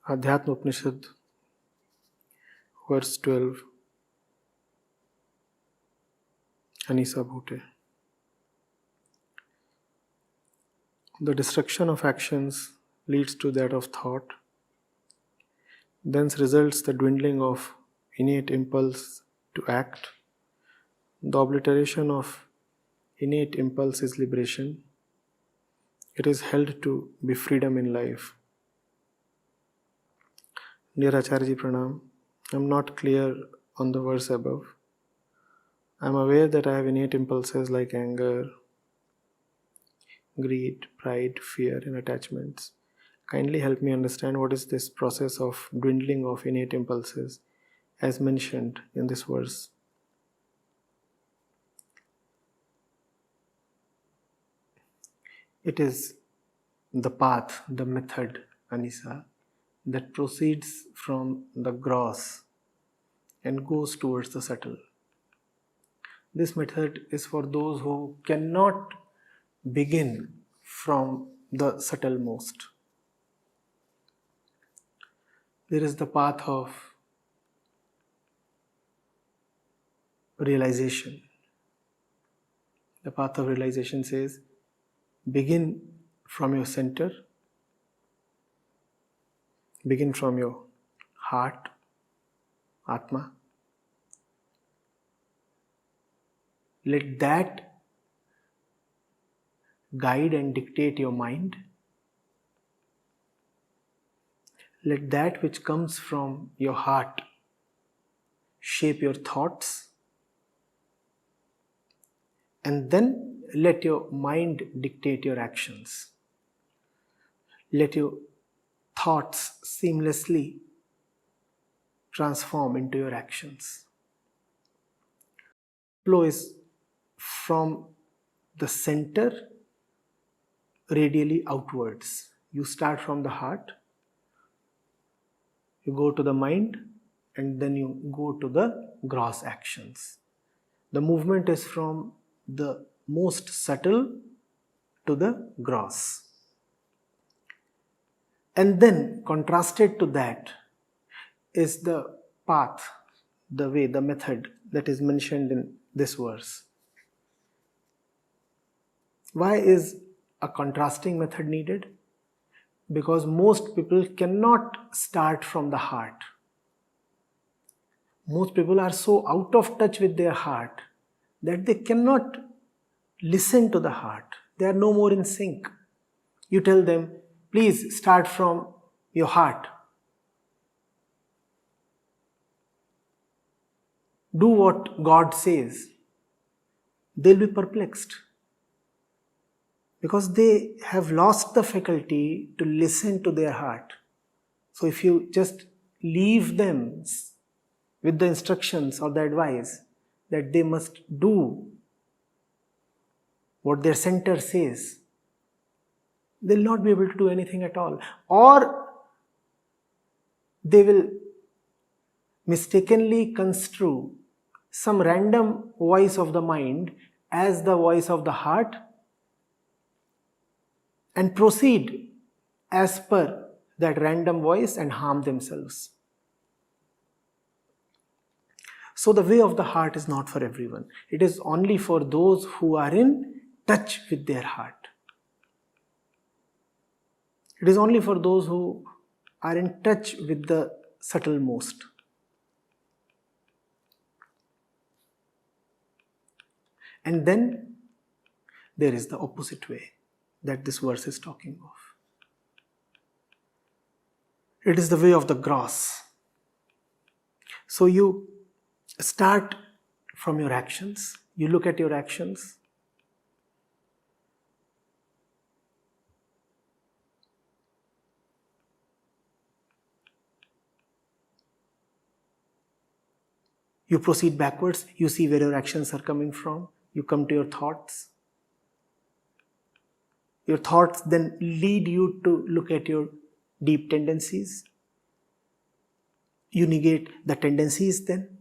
Adhyatma Upanishad, verse 12, Anisa Bhute. The destruction of actions leads to that of thought. Thence results the dwindling of innate impulse to act. The obliteration of innate impulse is liberation. It is held to be freedom in life. Dear Acharya Pranam, I am not clear on the verse above. I am aware that I have innate impulses like anger, greed, pride, fear, and attachments. Kindly help me understand what is this process of dwindling of innate impulses as mentioned in this verse. It is the path, the method, Anisa, that proceeds from the gross and goes towards the subtle. This method is for those who cannot begin from the subtlemost. There is the path of realization. The path of realization says, begin from your center, begin from your heart, Atma. Let that guide and dictate your mind. Let that which comes from your heart shape your thoughts. And then let your mind dictate your actions. Let your thoughts seamlessly transform into your actions. Flow is from the center radially outwards. You start from the heart, you go to the mind, and then you go to the gross actions. The movement is from the most subtle to the gross. And then contrasted to that is the path, the way, the method that is mentioned in this verse. Why is a contrasting method needed? Because most people cannot start from the heart. Most people are so out of touch with their heart that they cannot listen to the heart. They are no more in sync. You tell them, please start from your heart. Do what God says. They'll be perplexed. Because they have lost the faculty to listen to their heart. So if you just leave them with the instructions or the advice that they must do what their center says, they'll not be able to do anything at all. Or they will mistakenly construe some random voice of the mind as the voice of the heart and proceed as per that random voice and harm themselves. So the way of the heart is not for everyone. It is only for those who are in touch with their heart. It is only for those who are in touch with the subtlemost. And then there is the opposite way that this verse is talking of. It is the way of the gross. So you start from your actions. You look at your actions. You proceed backwards. You see where your actions are coming from. You come to your thoughts. Your thoughts then lead you to look at your deep tendencies. You negate the tendencies then.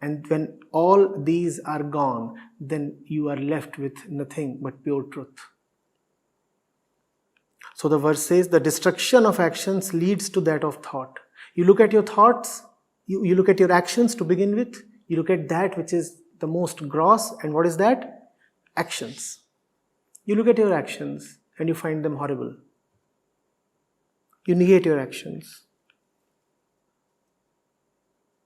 And when all these are gone, then you are left with nothing but pure truth. So the verse says, the destruction of actions leads to that of thought. You look at your thoughts, you look at your actions to begin with, you look at that which is the most gross, and what is that? Actions. You look at your actions and you find them horrible. You negate your actions.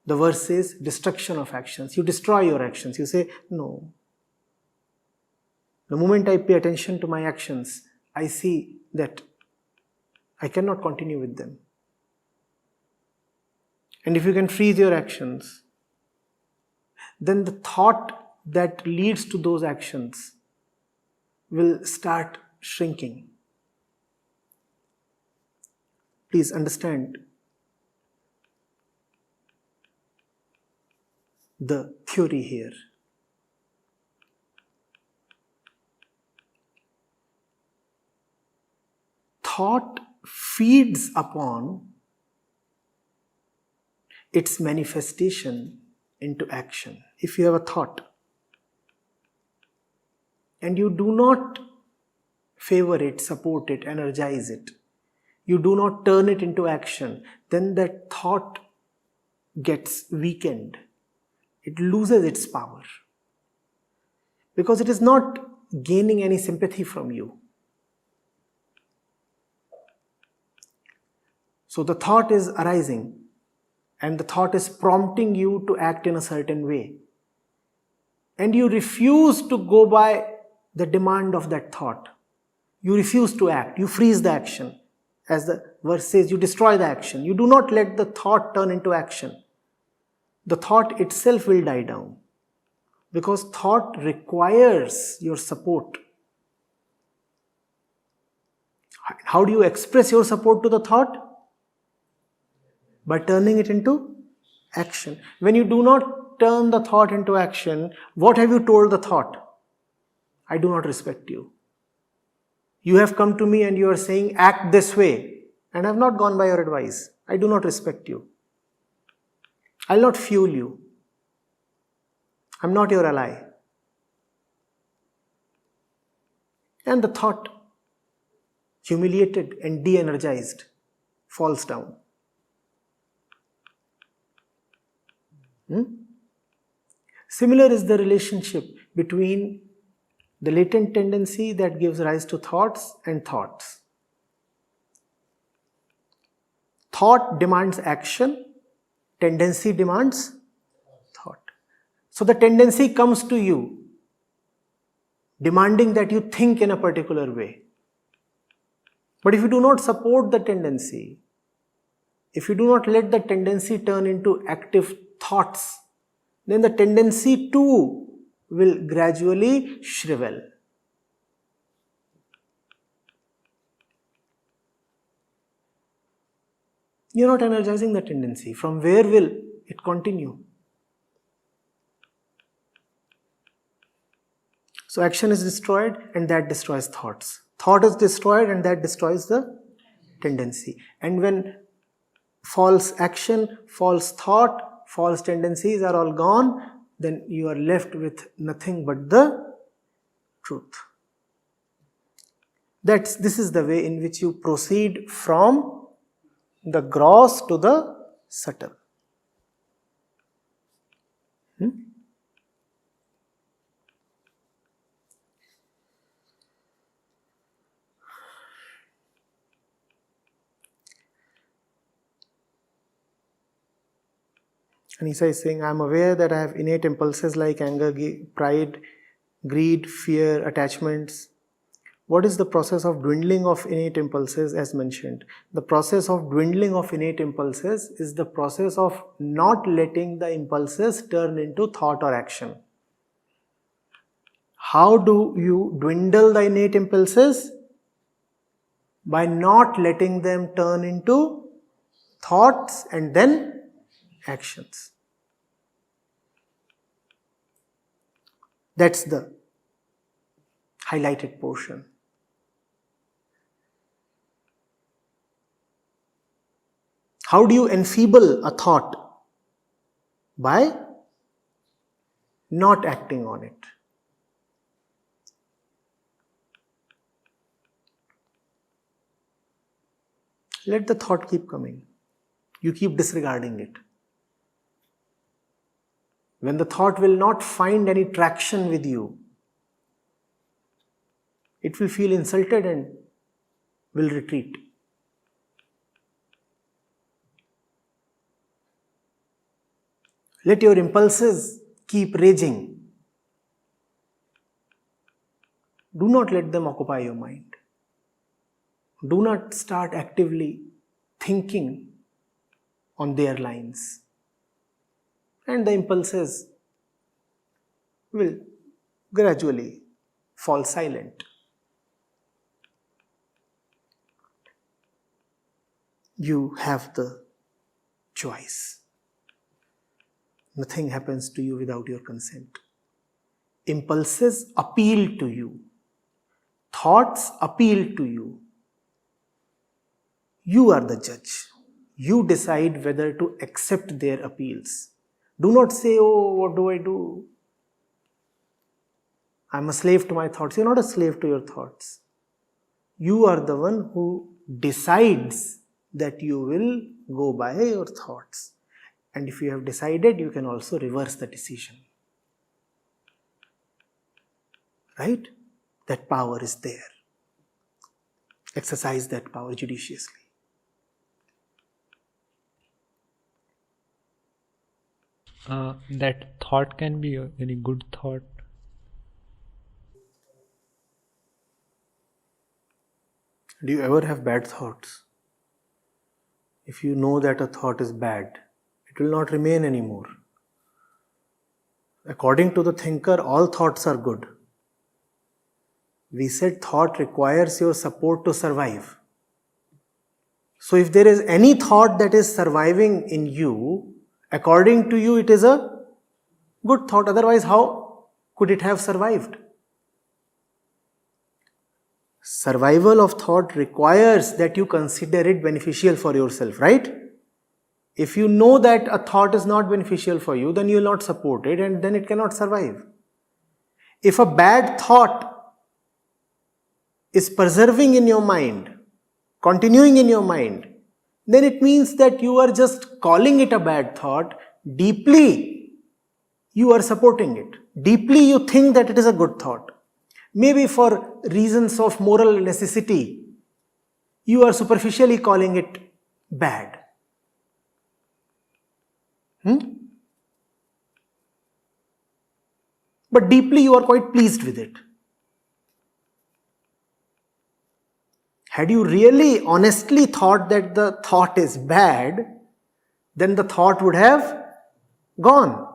The verse says destruction of actions. You destroy your actions. You say, no. The moment I pay attention to my actions, I see that I cannot continue with them. And if you can freeze your actions, then the thought that leads to those actions will start shrinking. Please understand the theory here. Thought feeds upon its manifestation into action. If you have a thought and you do not favor it, support it, energize it, you do not turn it into action, then that thought gets weakened. It loses its power because it is not gaining any sympathy from you. So the thought is arising and the thought is prompting you to act in a certain way. And you refuse to go by the demand of that thought. You refuse to act. You freeze the action. As the verse says, you destroy the action. You do not let the thought turn into action. The thought itself will die down because thought requires your support. How do you express your support to the thought? By turning it into action. When you do not turn the thought into action, what have you told the thought? I do not respect you. You have come to me and you are saying, act this way, and I have not gone by your advice. I do not respect you. I will not fuel you. I am not your ally. And the thought, humiliated and de-energized, falls down. Similar is the relationship between the latent tendency that gives rise to thoughts and thoughts. Thought demands action, tendency demands thought. So the tendency comes to you, demanding that you think in a particular way. But if you do not support the tendency, if you do not let the tendency turn into active thoughts, then the tendency too will gradually shrivel. You are not energizing the tendency. From where will it continue? So action is destroyed and that destroys thoughts. Thought is destroyed and that destroys the tendency. And when false action, false thought, false tendencies are all gone, then you are left with nothing but the truth. This is the way in which you proceed from the gross to the subtle. Anisa is saying, I am aware that I have innate impulses like anger, pride, greed, fear, attachments. What is the process of dwindling of innate impulses as mentioned? The process of dwindling of innate impulses is the process of not letting the impulses turn into thought or action. How do you dwindle the innate impulses? By not letting them turn into thoughts and then actions. That's the highlighted portion. How do you enfeeble a thought? By not acting on it. Let the thought keep coming. You keep disregarding it. When the thought will not find any traction with you, it will feel insulted and will retreat. Let your impulses keep raging. Do not let them occupy your mind. Do not start actively thinking on their lines. And the impulses will gradually fall silent. You have the choice. Nothing happens to you without your consent. Impulses appeal to you. Thoughts appeal to you. You are the judge. You decide whether to accept their appeals. Do not say, oh, what do I do? I'm a slave to my thoughts. You're not a slave to your thoughts. You are the one who decides that you will go by your thoughts. And if you have decided, you can also reverse the decision. Right? That power is there. Exercise that power judiciously. That thought can be a very good thought. Do you ever have bad thoughts? If you know that a thought is bad, it will not remain anymore. According to the thinker, all thoughts are good. We said thought requires your support to survive. So if there is any thought that is surviving in you, according to you, it is a good thought. Otherwise, how could it have survived? Survival of thought requires that you consider it beneficial for yourself, right? If you know that a thought is not beneficial for you, then you will not support it and then it cannot survive. If a bad thought is preserving in your mind, continuing in your mind, then it means that you are just calling it a bad thought. Deeply, you are supporting it. Deeply, you think that it is a good thought. Maybe for reasons of moral necessity, you are superficially calling it bad. But deeply, you are quite pleased with it. Had you really honestly thought that the thought is bad, then the thought would have gone.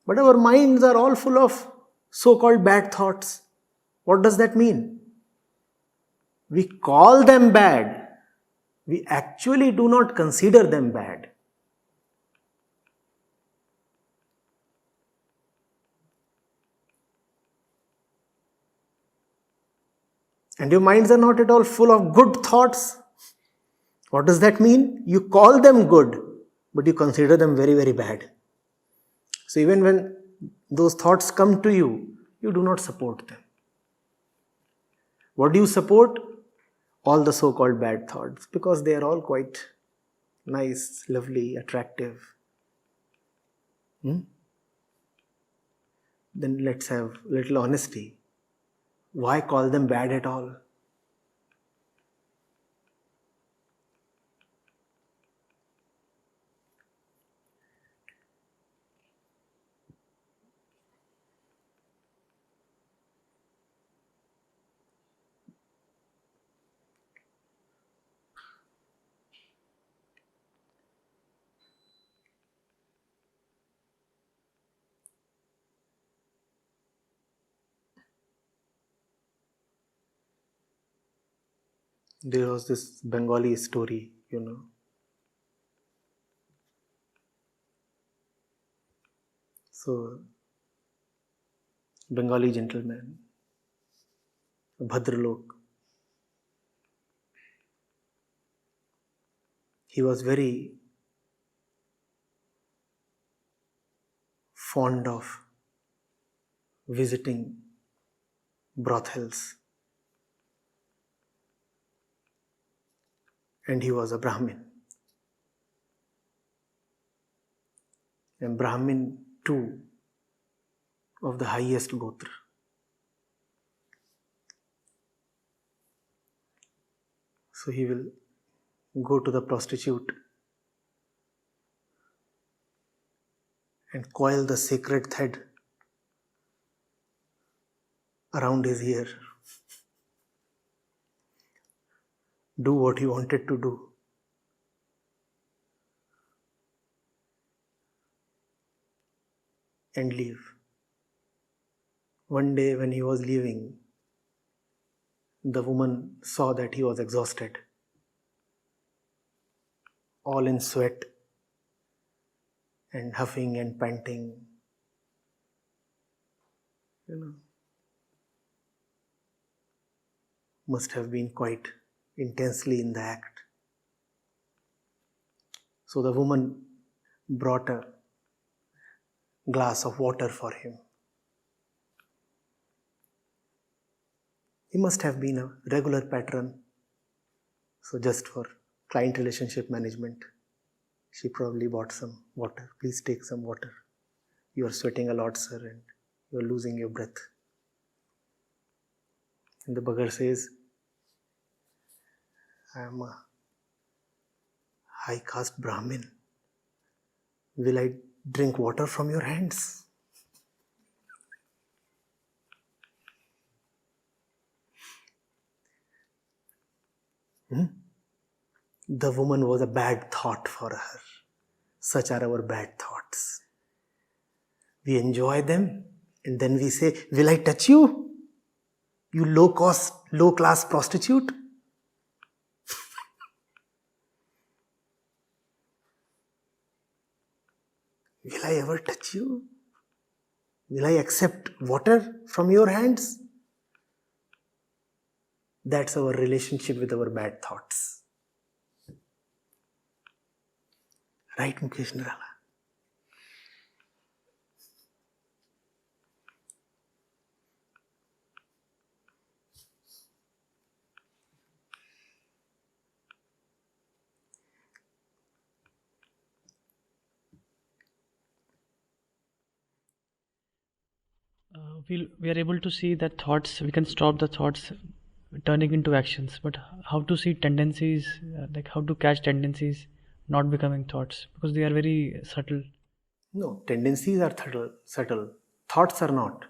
But our minds are all full of so-called bad thoughts. What does that mean? We call them bad. We actually do not consider them bad. And your minds are not at all full of good thoughts. What does that mean? You call them good, but you consider them very, very bad. So even when those thoughts come to you, you do not support them. What do you support? All the so-called bad thoughts, because they are all quite nice, lovely, attractive. Then let's have little honesty. Why call them bad at all? There was this Bengali story, So, Bengali gentleman, Bhadralok, he was very fond of visiting brothels. and he was a Brahmin. And Brahmin too, of the highest gotra. So he will go to the prostitute and coil the sacred thread around his ear. Do what he wanted to do. And leave. One day when he was leaving, the woman saw that he was exhausted, all in sweat and huffing and panting. Must have been quite intensely in the act. So the woman brought a glass of water for him. He must have been a regular patron. So just for client relationship management, she probably bought some water. Please take some water. You are sweating a lot, sir, and you are losing your breath. And the beggar says, I am a high caste Brahmin. Will I drink water from your hands? The woman was a bad thought for her. Such are our bad thoughts. We enjoy them and then we say, will I touch you? You low class prostitute? Will I ever touch you? Will I accept water from your hands? That's our relationship with our bad thoughts. Right, Mukesh Nirala? We are able to see that thoughts, we can stop the thoughts turning into actions, but how to see tendencies, like how to catch tendencies not becoming thoughts, because they are very subtle. No, tendencies are subtle. Thoughts are not.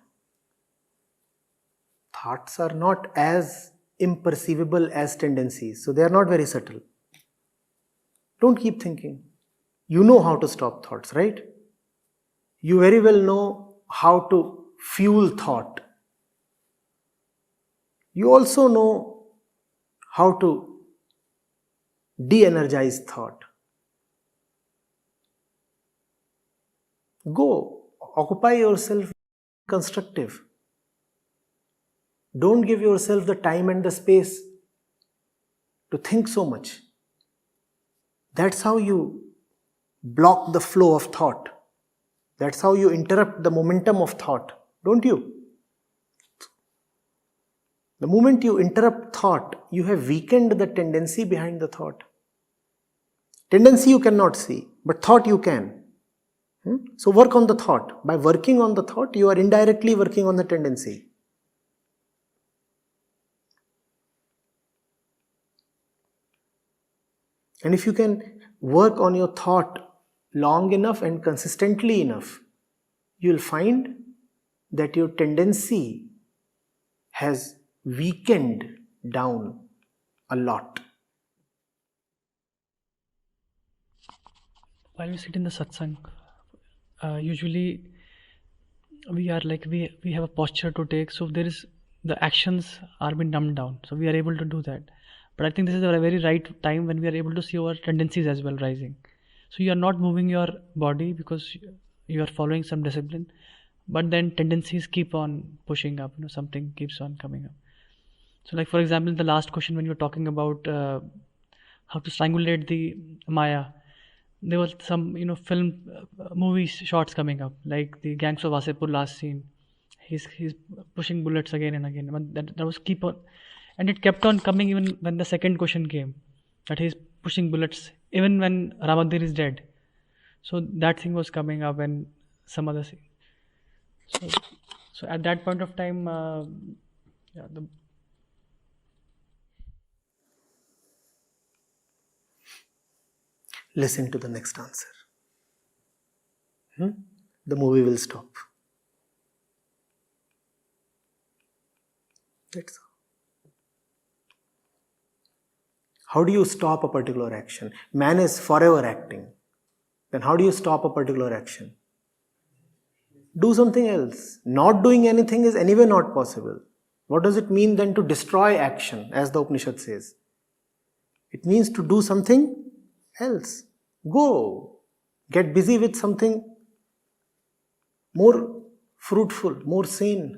Thoughts are not as imperceivable as tendencies, so they are not very subtle. Don't keep thinking. You know how to stop thoughts, right? You very well know how to fuel thought. You also know how to de-energize thought. Go, occupy yourself constructive. Don't give yourself the time and the space to think so much. That's how you block the flow of thought. That's how you interrupt the momentum of thought, don't you? The moment you interrupt thought, you have weakened the tendency behind the thought. Tendency you cannot see, but thought you can. So work on the thought. By working on the thought, you are indirectly working on the tendency. And if you can work on your thought long enough and consistently enough, you will find that your tendency has weakened down a lot. While we sit in the satsang, usually we are like, we have a posture to take, so there is, the actions are being dumbed down, so we are able to do that. But I think this is a very right time when we are able to see our tendencies as well rising. So you are not moving your body because you are following some discipline, but then tendencies keep on pushing up, something keeps on coming up. So like, for example, the last question when you were talking about how to strangulate the Maya, there was some film movie shots coming up, like the Gangs of Wasepur last scene. He's pushing bullets again and again, but that was keep on, and it kept on coming even when the second question came, that he's pushing bullets even when Ramadir is dead. So that thing was coming up and some other thing. So at that point of time, yeah, Listen to the next answer. The movie will stop. That's all. How do you stop a particular action? Man is forever acting. Then how do you stop a particular action? Do something else. Not doing anything is anyway not possible. What does it mean then to destroy action, as the Upanishad says? It means to do something else. Go. Get busy with something more fruitful, more sane.